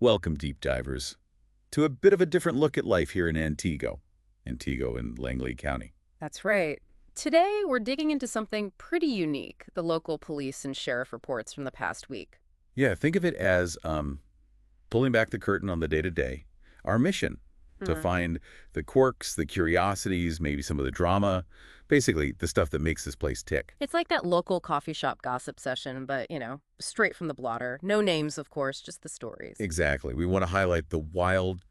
Welcome, deep divers, to a bit of a different look at life here in Antigo in Langlade County. That's right. Today, we're digging into something pretty unique, the local police and sheriff reports from the past week. Yeah, think of it as pulling back the curtain on the day-to-day. Our mission, to Hmm. find the quirks, the curiosities, maybe some of the drama, basically the stuff that makes this place tick. It's like that local coffee shop gossip session, but, straight from the blotter. No names, of course, just the stories. Exactly. We want to highlight the wild,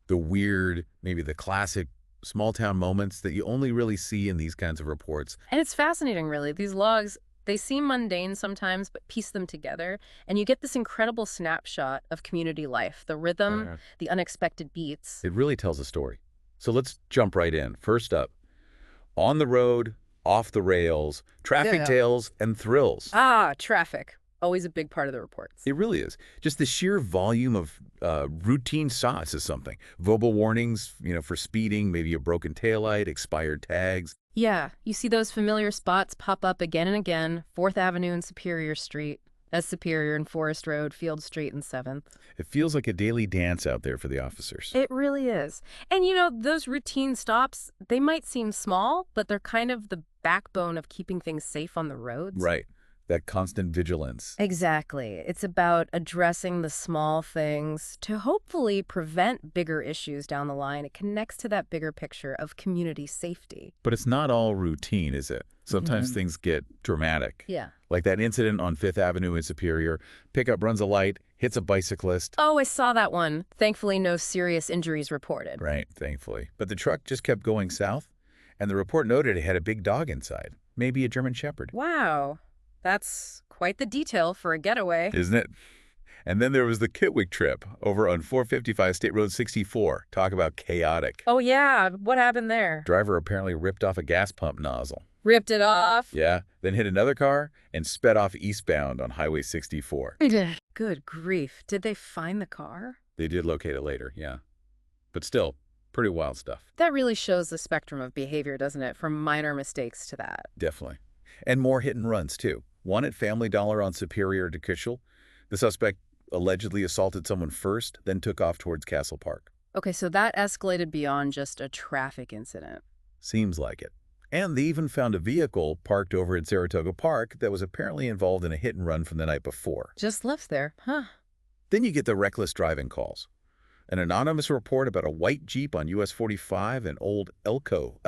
the weird, maybe the classic small-town moments that you only really see in these kinds of reports. And it's fascinating, really. These logs, they seem mundane sometimes, but piece them together, and you get this incredible snapshot of community life, the rhythm, the unexpected beats. It really tells a story. So let's jump right in. First up, on the road, off the rails, traffic Yeah. tales, and thrills. Traffic. Always a big part of the reports. It really is. Just the sheer volume of routine sauce is something. Verbal warnings, for speeding, maybe a broken taillight, expired tags. Yeah, you see those familiar spots pop up again and again, 4th Avenue and Superior Street, as Superior and Forest Road, Field Street and 7th. It feels like a daily dance out there for the officers. It really is. And those routine stops, they might seem small, but they're kind of the backbone of keeping things safe on the roads. Right. That constant vigilance. Exactly. It's about addressing the small things to hopefully prevent bigger issues down the line. It connects to that bigger picture of community safety. But it's not all routine, is it? Sometimes things get dramatic. Yeah. Like that incident on 5th Avenue in Superior. Pickup runs a light, hits a bicyclist. Oh, I saw that one. Thankfully, no serious injuries reported. Right, thankfully. But the truck just kept going south, and the report noted it had a big dog inside. Maybe a German Shepherd. Wow. That's quite the detail for a getaway. Isn't it? And then there was the Kitwick trip over on 455 State Road 64. Talk about chaotic. Oh, yeah. What happened there? Driver apparently ripped off a gas pump nozzle. Ripped it off? Yeah, then hit another car and sped off eastbound on Highway 64. Good grief. Did they find the car? They did locate it later, yeah. But still, pretty wild stuff. That really shows the spectrum of behavior, doesn't it? From minor mistakes to that. Definitely. And more hit and runs, too. One at Family Dollar on Superior to Kitchell. The suspect allegedly assaulted someone first, then took off towards Castle Park. Okay, so that escalated beyond just a traffic incident. Seems like it. And they even found a vehicle parked over at Saratoga Park that was apparently involved in a hit and run from the night before. Just left there, huh? Then you get the reckless driving calls. An anonymous report about a white Jeep on US 45 and Old Elko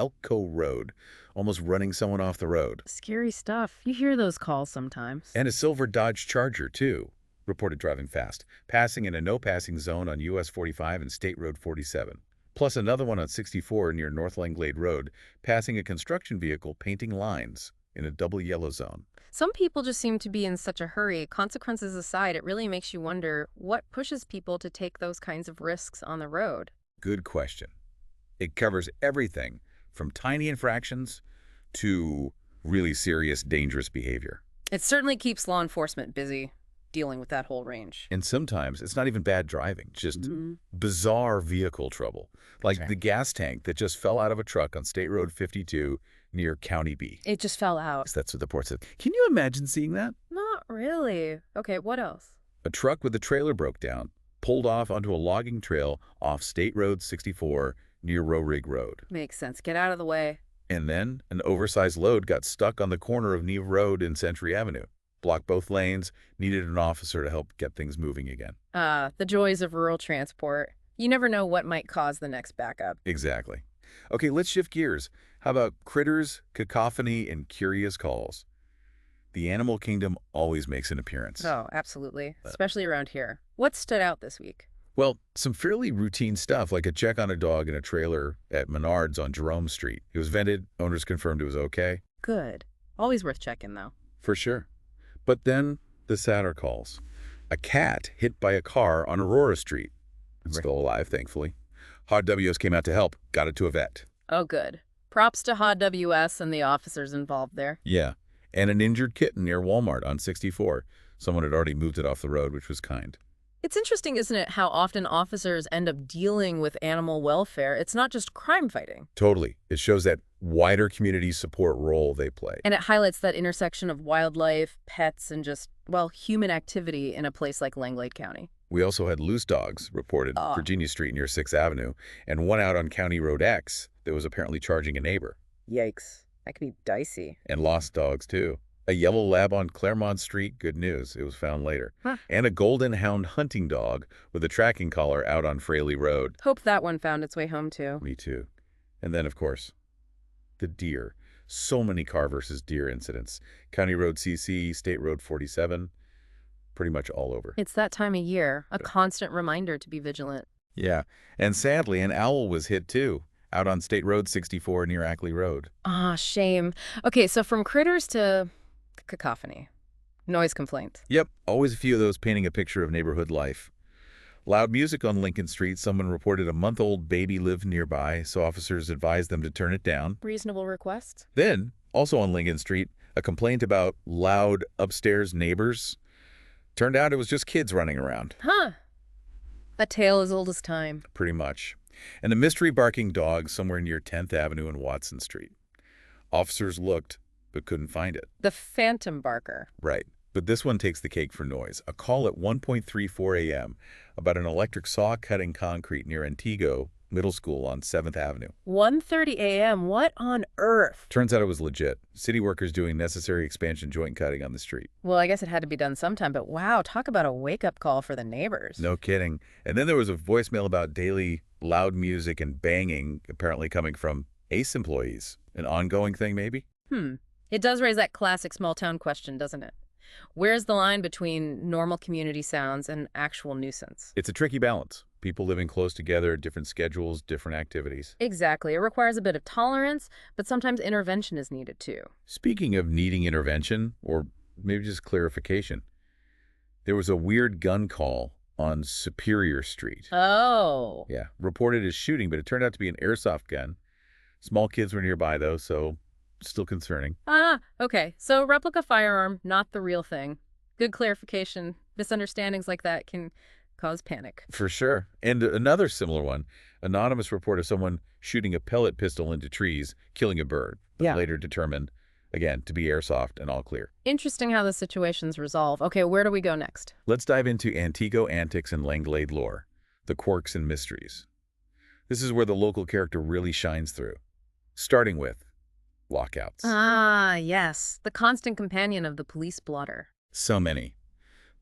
Road, almost running someone off the road. Scary stuff. You hear those calls sometimes. And a silver Dodge Charger, too, reported driving fast, passing in a no-passing zone on US 45 and State Road 47. Plus another one on 64 near North Langlade Road, passing a construction vehicle painting lines in a double yellow zone. Some people just seem to be in such a hurry. Consequences aside, it really makes you wonder what pushes people to take those kinds of risks on the road. Good question. It covers everything from tiny infractions to really serious, dangerous behavior. It certainly keeps law enforcement busy dealing with that whole range. And sometimes it's not even bad driving, just bizarre vehicle trouble, like Right. the gas tank that just fell out of a truck on State Road 52 near County B. It just fell out. That's what the report said. Can you imagine seeing that? Not really. Okay, what else? A truck with a trailer broke down, pulled off onto a logging trail off State Road 64 near Rorig Road. Makes sense. Get out of the way. And then an oversized load got stuck on the corner of Neve Road and Century Avenue. Blocked both lanes, needed an officer to help get things moving again. The joys of rural transport. You never know what might cause the next backup. Exactly. Okay, let's shift gears. How about critters, cacophony, and curious calls? The animal kingdom always makes an appearance. Oh, absolutely. Especially around here. What stood out this week? Well, some fairly routine stuff, like a check on a dog in a trailer at Menards on Jerome Street. It was vented, owners confirmed it was okay. Good. Always worth checking, though. For sure. But then the sadder calls. A cat hit by a car on Aurora Street. It's still alive, thankfully. Hard WS came out to help, got it to a vet. Oh, good. Props to HOD WS and the officers involved there. Yeah, and an injured kitten near Walmart on 64. Someone had already moved it off the road, which was kind. It's interesting, isn't it, how often officers end up dealing with animal welfare. It's not just crime fighting. Totally. It shows that wider community support role they play. And it highlights that intersection of wildlife, pets, and just, well, human activity in a place like Langlade County. We also had loose dogs reported Oh, Virginia Street near 6th Avenue, and one out on County Road X that was apparently charging a neighbor. yikes. That could be dicey. And lost dogs, too. A yellow lab on Claremont Street, good news, it was found later. Huh. And a golden hound hunting dog with a tracking collar out on Fraley Road. Hope that one found its way home, too. Me too. And then, of course, the deer. So many car versus deer incidents. County Road CC, State Road 47, pretty much all over. It's that time of year, a constant reminder to be vigilant. Yeah, and sadly, an owl was hit too, out on State Road 64 near Ackley Road. Ah, shame. Okay, so from critters to cacophony. Noise complaints. Yep, always a few of those painting a picture of neighborhood life. Loud music on Lincoln Street. Someone reported a month-old baby lived nearby, so officers advised them to turn it down. Reasonable request? Then, also on Lincoln Street, a complaint about loud upstairs neighbors. Turned out it was just kids running around. Huh. A tale as old as time. Pretty much. And a mystery barking dog somewhere near 10th Avenue and Watson Street. Officers looked, but couldn't find it. The phantom barker. Right. But this one takes the cake for noise. A call at 1:34 a.m. about an electric saw cutting concrete near Antigo Middle School on 7th Avenue. 1:30 a.m. What on earth? Turns out it was legit. City workers doing necessary expansion joint cutting on the street. Well, I guess it had to be done sometime, but wow, talk about a wake-up call for the neighbors. No kidding. And then there was a voicemail about daily loud music and banging apparently coming from ACE employees. An ongoing thing, maybe? It does raise that classic small-town question, doesn't it? Where's the line between normal community sounds and actual nuisance? It's a tricky balance. People living close together, different schedules, different activities. Exactly. It requires a bit of tolerance, but sometimes intervention is needed too. Speaking of needing intervention, or maybe just clarification, there was a weird gun call on Superior Street. Oh. Yeah, reported as shooting, but it turned out to be an airsoft gun. Small kids were nearby, though, so still concerning. Ah, okay. So replica firearm, not the real thing. Good clarification. Misunderstandings like that can cause panic. For sure. And another similar one, anonymous report of someone shooting a pellet pistol into trees, killing a bird, but Yeah. later determined, again, to be airsoft and all clear. Interesting how the situations resolve. Okay, where do we go next? Let's dive into Antigo antics and Langlade lore, the quirks and mysteries. This is where the local character really shines through, starting with lockouts. Ah, yes. The constant companion of the police blotter. So many.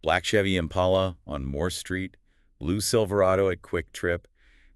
Black Chevy Impala on Morse Street, blue Silverado at Quick Trip,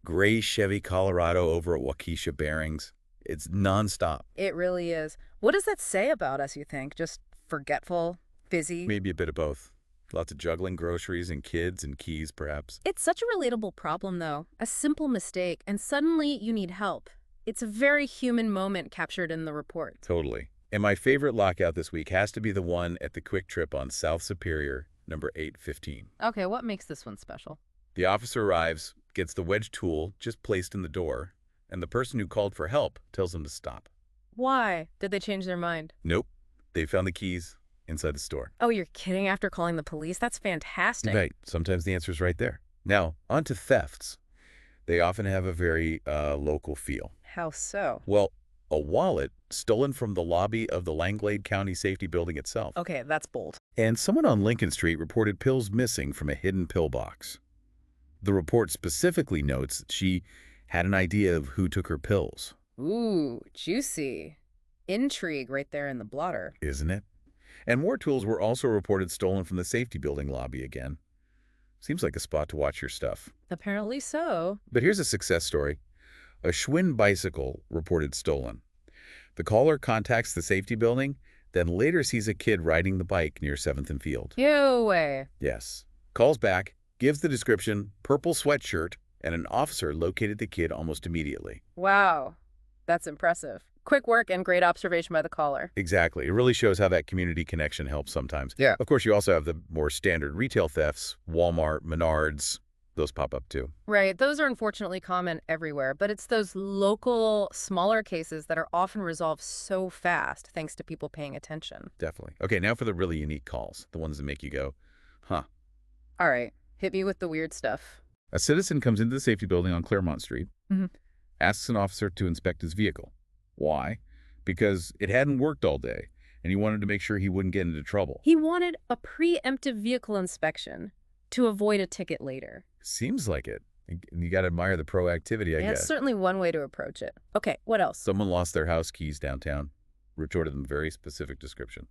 gray Chevy Colorado over at Waukesha Bearings. It's nonstop. It really is. What does that say about us, you think? Just forgetful, busy? Maybe a bit of both. Lots of juggling groceries and kids and keys, perhaps. It's such a relatable problem, though. A simple mistake, and suddenly you need help. It's a very human moment captured in the report. Totally. And my favorite lockout this week has to be the one at the Quick Trip on South Superior, number 815. Okay, what makes this one special? The officer arrives, gets the wedge tool just placed in the door, and the person who called for help tells him to stop. Why? Did they change their mind? Nope. They found the keys inside the store. Oh, you're kidding after calling the police? That's fantastic. Right. Sometimes the answer's right there. Now, on to thefts. They often have a very local feel. How so? Well, a wallet stolen from the lobby of the Langlade County Safety Building itself. Okay, that's bold. And someone on Lincoln Street reported pills missing from a hidden pill box. The report specifically notes that she had an idea of who took her pills. Ooh, juicy. Intrigue right there in the blotter. Isn't it? And more tools were also reported stolen from the safety building lobby again. Seems like a spot to watch your stuff. Apparently so. But here's a success story. A Schwinn bicycle reported stolen. The caller contacts the safety building, then later sees a kid riding the bike near 7th and Field. No way. Yes. Calls back, gives the description, purple sweatshirt, and an officer located the kid almost immediately. Wow. That's impressive. Quick work and great observation by the caller. Exactly. It really shows how that community connection helps sometimes. Yeah. Of course, you also have the more standard retail thefts, Walmart, Menards. Those pop up too. Right. Those are unfortunately common everywhere, but it's those local, smaller cases that are often resolved so fast thanks to people paying attention. Definitely. Okay, now for the really unique calls, the ones that make you go, huh. All right. Hit me with the weird stuff. A citizen comes into the safety building on Claremont Street, Mhm. asks an officer to inspect his vehicle. Why? Because it hadn't worked all day, and he wanted to make sure he wouldn't get into trouble. He wanted a preemptive vehicle inspection. to avoid a ticket later. Seems like it. You got to admire the proactivity, I Yeah, it's guess. certainly one way to approach it. Okay, what else? Someone lost their house keys downtown. Retorted them very specific description.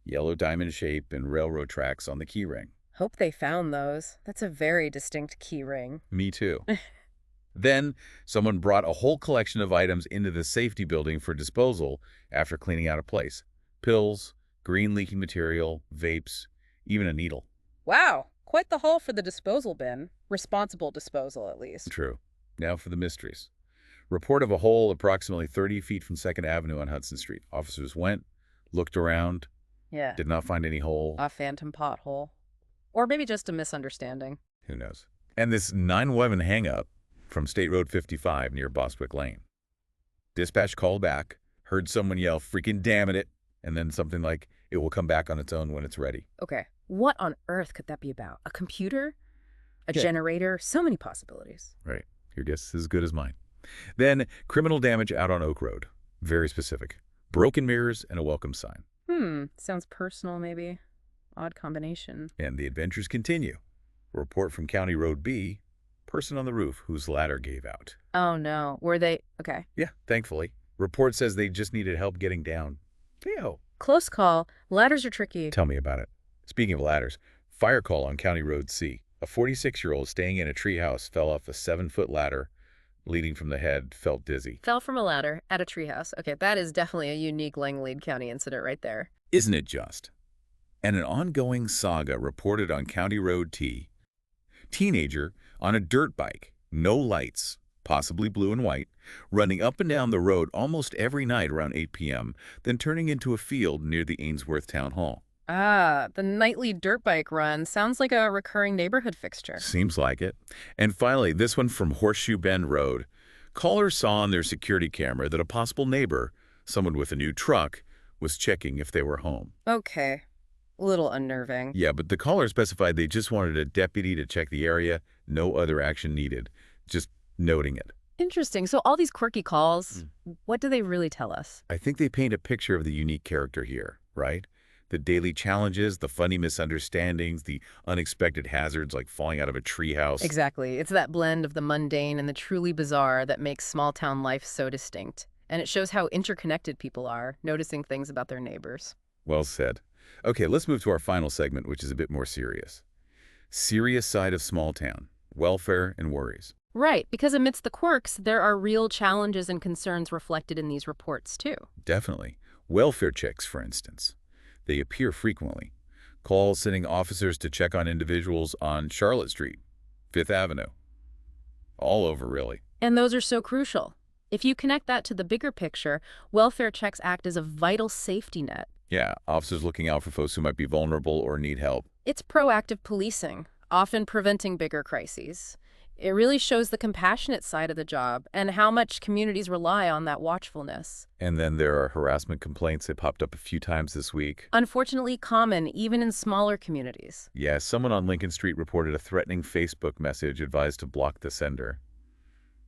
Yellow diamond shape and railroad tracks on the key ring. Hope they found those. That's a very distinct key ring. Me too. Then, someone brought a whole collection of items into the safety building for disposal after cleaning out a place. Pills, green leaking material, vapes, even a needle. Wow, quite the haul for the disposal bin. Responsible disposal, at least. True. Now for the mysteries. Report of a hole approximately 30 feet from 2nd Avenue on Hudson Street. Officers went, looked around, Yeah, did not find any hole. a phantom pothole. Or maybe just a misunderstanding. Who knows? And this 911 hang-up from State Road 55 near Bostwick Lane. Dispatch called back, heard someone yell, "Freaking damn it," and then something like, "It will come back on its own when it's ready." Okay, what on earth could that be about? A computer? A Yeah. generator? So many possibilities. Right. Your guess is as good as mine. Then, criminal damage out on Oak Road. Very specific. Broken mirrors and a welcome sign. Sounds personal, maybe. Odd combination. And the adventures continue. A report from County Road B, person on the roof whose ladder gave out. Oh no, were they? Okay. Yeah, thankfully. Report says they just needed help getting down. Theo. Close call. Ladders are tricky. Tell me about it. Speaking of ladders, fire call on County Road C. A 46-year-old staying in a treehouse fell off a 7-foot ladder, leading from the head, felt dizzy. Fell from a ladder at a treehouse. Okay, that is definitely a unique Langlade County incident right there. Isn't it just? And an ongoing saga reported on County Road T. Teenager on a dirt bike, no lights, possibly blue and white, running up and down the road almost every night around 8 p.m., then turning into a field near the Ainsworth Town Hall. Ah, the nightly dirt bike run sounds like a recurring neighborhood fixture. Seems like it. And finally, this one from Horseshoe Bend Road. Callers saw on their security camera that a possible neighbor, someone with a new truck, was checking if they were home. Okay, a little unnerving. Yeah, but the caller specified they just wanted a deputy to check the area, no other action needed. Just noting it. Interesting. So all these quirky calls, what do they really tell us? I think they paint a picture of the unique character here, right? The daily challenges, the funny misunderstandings, the unexpected hazards like falling out of a treehouse. Exactly. It's that blend of the mundane and the truly bizarre that makes small-town life so distinct. And it shows how interconnected people are, noticing things about their neighbors. Well said. Okay, let's move to our final segment, which is a bit more serious. Serious side of small town, welfare and worries. Right, because amidst the quirks, there are real challenges and concerns reflected in these reports, too. Definitely. Welfare checks, for instance. They appear frequently. Calls sending officers to check on individuals on Charlotte Street, 5th Avenue. All over, really. And those are so crucial. If you connect that to the bigger picture, welfare checks act as a vital safety net. Yeah, officers looking out for folks who might be vulnerable or need help. It's proactive policing, often preventing bigger crises. It really shows the compassionate side of the job and how much communities rely on that watchfulness. And then there are harassment complaints that popped up a few times this week. Unfortunately common, even in smaller communities. Yeah, someone on Lincoln Street reported a threatening Facebook message advised to block the sender.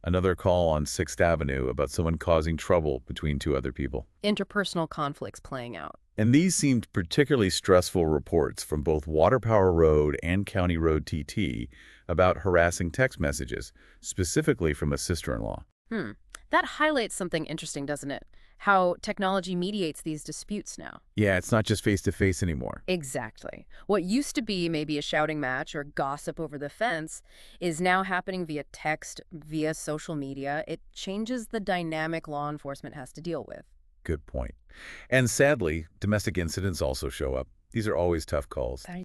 Another call on 6th Avenue about someone causing trouble between two other people. Interpersonal conflicts playing out. And these seemed particularly stressful reports from both Water Power Road and County Road TT about harassing text messages, specifically from a sister-in-law. That highlights something interesting, doesn't it? How technology mediates these disputes now. Yeah, it's not just face-to-face anymore. Exactly. What used to be maybe a shouting match or gossip over the fence is now happening via text, via social media. It changes the dynamic law enforcement has to deal with. Good point. And sadly, domestic incidents also show up. These are always tough calls.